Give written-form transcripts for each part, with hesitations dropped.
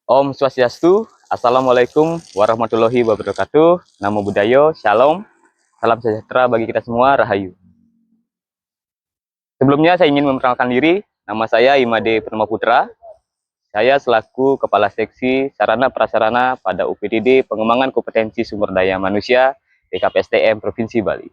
Om Swastiastu, Assalamualaikum warahmatullahi wabarakatuh. Namo Buddhaya, Shalom, salam sejahtera bagi kita semua, Rahayu. Sebelumnya saya ingin memperkenalkan diri, nama saya Imade Purnama Putra. Saya selaku Kepala Seksi Sarana Prasarana pada UPTD Pengembangan Kompetensi Sumber Daya Manusia BKPSDM Provinsi Bali.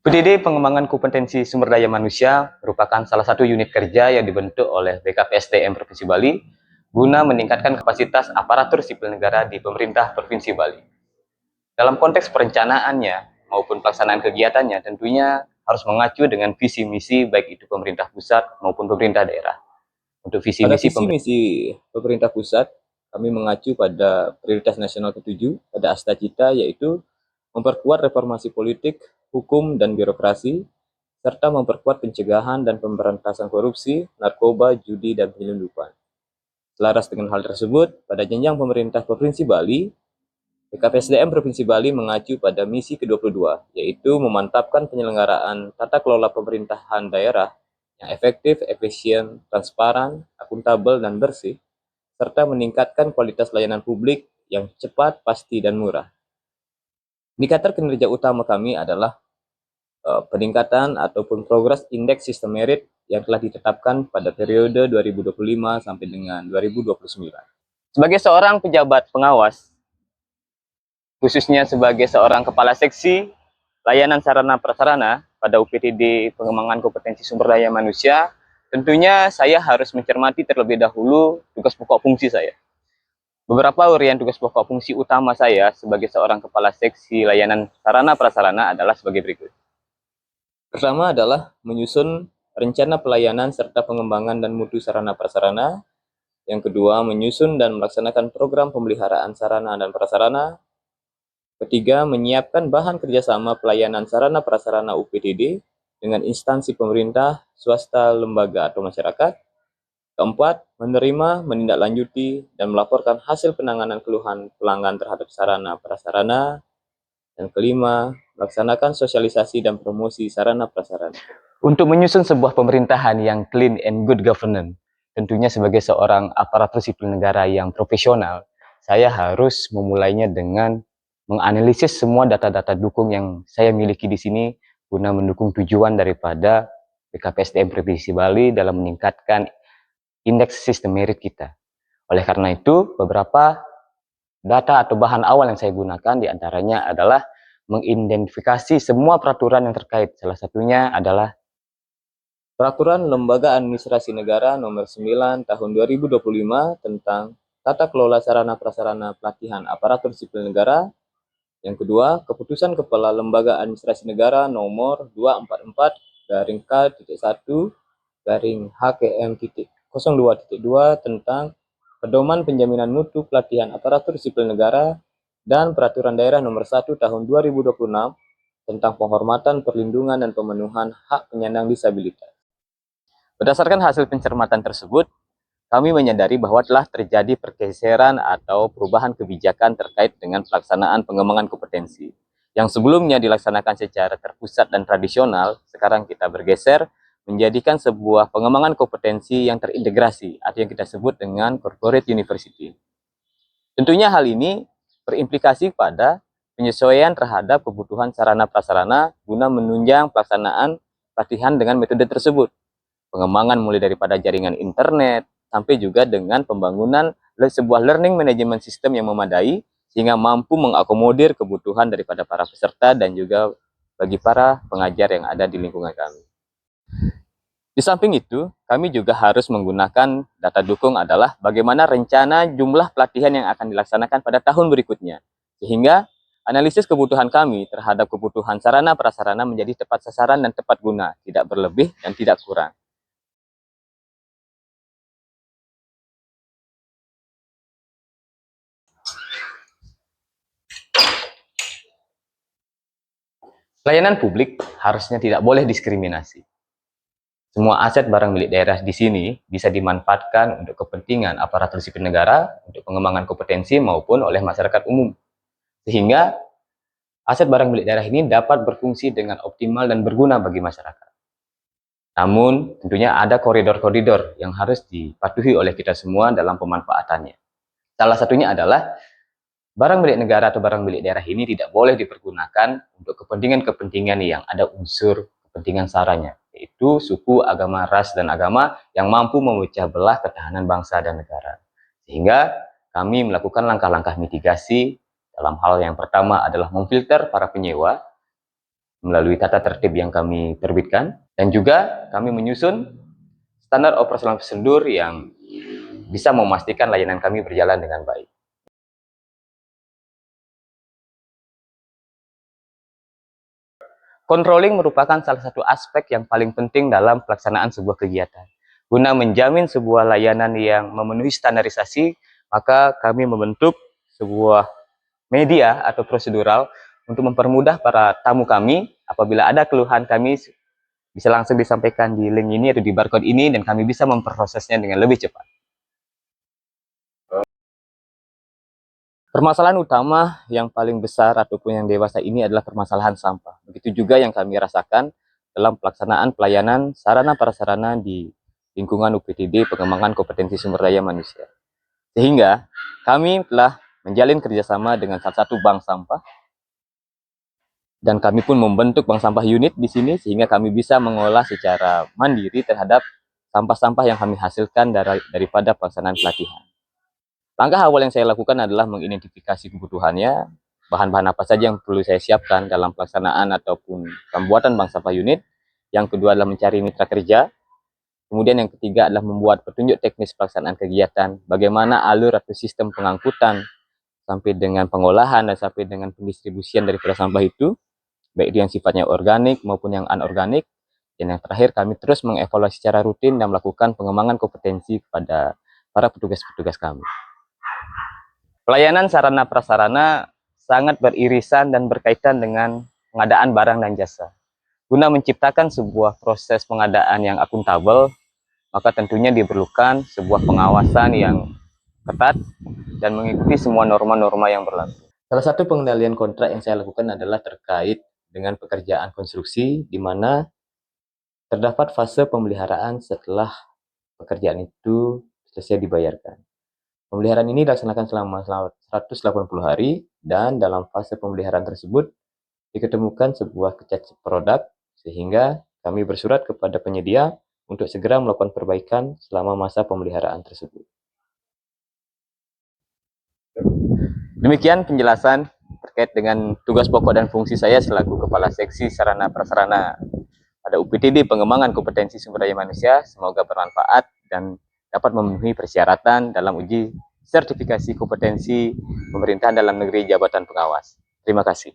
UPTD Pengembangan Kompetensi Sumber Daya Manusia merupakan salah satu unit kerja yang dibentuk oleh BKPSDM Provinsi Bali guna meningkatkan kapasitas aparatur sipil negara di pemerintah Provinsi Bali. Dalam konteks perencanaannya maupun pelaksanaan kegiatannya tentunya harus mengacu dengan visi misi baik itu pemerintah pusat maupun pemerintah daerah. Untuk visi Pada misi visi misi pemerintah pusat, kami mengacu pada prioritas nasional ke-7 pada Asta Cita, yaitu memperkuat reformasi politik, hukum, dan birokrasi, serta memperkuat pencegahan dan pemberantasan korupsi, narkoba, judi, dan penyelundupan. Selaras dengan hal tersebut, pada jenjang pemerintah Provinsi Bali, BKPSDM Provinsi Bali mengacu pada misi ke-22, yaitu memantapkan penyelenggaraan tata kelola pemerintahan daerah yang efektif, efisien, transparan, akuntabel, dan bersih, serta meningkatkan kualitas layanan publik yang cepat, pasti, dan murah. Indikator kinerja utama kami adalah peningkatan ataupun progres indeks sistem merit yang telah ditetapkan pada periode 2025 sampai dengan 2029. Sebagai seorang pejabat pengawas, khususnya sebagai seorang kepala seksi layanan sarana prasarana pada UPTD Pengembangan Kompetensi Sumber Daya Manusia, tentunya saya harus mencermati terlebih dahulu tugas pokok fungsi saya. Beberapa urian tugas pokok fungsi utama saya sebagai seorang kepala seksi layanan sarana prasarana adalah sebagai berikut. Pertama adalah menyusun rencana pelayanan serta pengembangan dan mutu sarana prasarana. Yang kedua, menyusun dan melaksanakan program pemeliharaan sarana dan prasarana. Ketiga, menyiapkan bahan kerjasama pelayanan sarana prasarana UPTD dengan instansi pemerintah, swasta, lembaga, atau masyarakat. Keempat, menerima, menindaklanjuti, dan melaporkan hasil penanganan keluhan pelanggan terhadap sarana prasarana. Dan kelima, melaksanakan sosialisasi dan promosi sarana prasarana. Untuk menyusun sebuah pemerintahan yang clean and good governance, tentunya sebagai seorang aparatur sipil negara yang profesional, saya harus memulainya dengan menganalisis semua data-data dukung yang saya miliki di sini guna mendukung tujuan daripada BKPSDM Provinsi Bali dalam meningkatkan indeks sistem merit kita. Oleh karena itu, beberapa data atau bahan awal yang saya gunakan diantaranya adalah mengidentifikasi semua peraturan yang terkait. Salah satunya adalah Peraturan Lembaga Administrasi Negara Nomor 9 Tahun 2025 tentang Tata Kelola Sarana Prasarana Pelatihan Aparatur Sipil Negara. Yang kedua, Keputusan Kepala Lembaga Administrasi Negara Nomor 244-K-HKM.02.2 tentang Pedoman Penjaminan Mutu Pelatihan Aparatur Sipil Negara dan Peraturan Daerah Nomor 1 Tahun 2026 tentang penghormatan, perlindungan, dan pemenuhan hak penyandang disabilitas. berdasarkan hasil pencermatan tersebut, kami menyadari bahwa telah terjadi pergeseran atau perubahan kebijakan terkait dengan pelaksanaan pengembangan kompetensi. Yang sebelumnya dilaksanakan secara terpusat dan tradisional, sekarang kita bergeser menjadikan sebuah pengembangan kompetensi yang terintegrasi atau yang kita sebut dengan corporate university. Tentunya hal ini berimplikasi pada penyesuaian terhadap kebutuhan sarana prasarana guna menunjang pelaksanaan pelatihan dengan metode tersebut. Pengembangan mulai daripada jaringan internet, sampai juga dengan pembangunan sebuah learning management system yang memadai, sehingga mampu mengakomodir kebutuhan daripada para peserta dan juga bagi para pengajar yang ada di lingkungan kami. Di samping itu, kami juga harus menggunakan data dukung adalah bagaimana rencana jumlah pelatihan yang akan dilaksanakan pada tahun berikutnya, sehingga analisis kebutuhan kami terhadap kebutuhan sarana prasarana menjadi tepat sasaran dan tepat guna, tidak berlebih dan tidak kurang. Pelayanan publik harusnya tidak boleh diskriminasi. Semua aset barang milik daerah di sini bisa dimanfaatkan untuk kepentingan aparatur sipil negara, untuk pengembangan kompetensi maupun oleh masyarakat umum. Sehingga aset barang milik daerah ini dapat berfungsi dengan optimal dan berguna bagi masyarakat. Namun, tentunya ada koridor-koridor yang harus dipatuhi oleh kita semua dalam pemanfaatannya. Salah satunya adalah barang milik negara atau barang milik daerah ini tidak boleh dipergunakan untuk kepentingan-kepentingan yang ada unsur kepentingan saranya, yaitu suku, agama, ras, dan agama yang mampu memecah belah ketahanan bangsa dan negara. Sehingga kami melakukan langkah-langkah mitigasi dalam hal yang pertama adalah memfilter para penyewa melalui tata tertib yang kami terbitkan, dan juga kami menyusun standar operasional prosedur yang bisa memastikan layanan kami berjalan dengan baik. Controlling merupakan salah satu aspek yang paling penting dalam pelaksanaan sebuah kegiatan. Guna menjamin sebuah layanan yang memenuhi standarisasi, maka kami membentuk sebuah media atau prosedural untuk mempermudah para tamu kami. Apabila ada keluhan, kami bisa langsung disampaikan di link ini atau di barcode ini, dan kami bisa memprosesnya dengan lebih cepat. Permasalahan utama yang paling besar ataupun yang dewasa ini adalah permasalahan sampah. Begitu juga yang kami rasakan dalam pelaksanaan pelayanan sarana prasarana di lingkungan UPTD Pengembangan Kompetensi Sumber Daya Manusia. Sehingga kami telah menjalin kerjasama dengan salah satu bank sampah, dan kami pun membentuk bank sampah unit di sini sehingga kami bisa mengolah secara mandiri terhadap sampah-sampah yang kami hasilkan daripada pelaksanaan pelatihan. Langkah awal yang saya lakukan adalah mengidentifikasi kebutuhannya, bahan-bahan apa saja yang perlu saya siapkan dalam pelaksanaan ataupun pembuatan bank sampah unit. Yang kedua adalah mencari mitra kerja. Kemudian yang ketiga adalah membuat petunjuk teknis pelaksanaan kegiatan, bagaimana alur atau sistem pengangkutan sampai dengan pengolahan dan sampai dengan pendistribusian daripada sampah itu, baik itu yang sifatnya organik maupun yang anorganik. Dan yang terakhir, kami terus mengevaluasi secara rutin dan melakukan pengembangan kompetensi kepada para petugas-petugas kami. Pelayanan sarana prasarana sangat beririsan dan berkaitan dengan pengadaan barang dan jasa. Guna menciptakan sebuah proses pengadaan yang akuntabel, maka tentunya diperlukan sebuah pengawasan yang ketat dan mengikuti semua norma-norma yang berlaku. Salah satu pengendalian kontrak yang saya lakukan adalah terkait dengan pekerjaan konstruksi, di mana terdapat fase pemeliharaan setelah pekerjaan itu selesai dibayarkan. Pemeliharaan ini dilaksanakan selama 180 hari, dan dalam fase pemeliharaan tersebut diketemukan sebuah cacat produk, sehingga kami bersurat kepada penyedia untuk segera melakukan perbaikan selama masa pemeliharaan tersebut. Demikian penjelasan terkait dengan tugas pokok dan fungsi saya selaku Kepala Seksi Sarana Prasarana pada UPTD Pengembangan Kompetensi Sumber Daya Manusia. Semoga bermanfaat dan dapat memenuhi persyaratan dalam uji sertifikasi kompetensi pemerintahan dalam negeri jabatan pengawas. Terima kasih.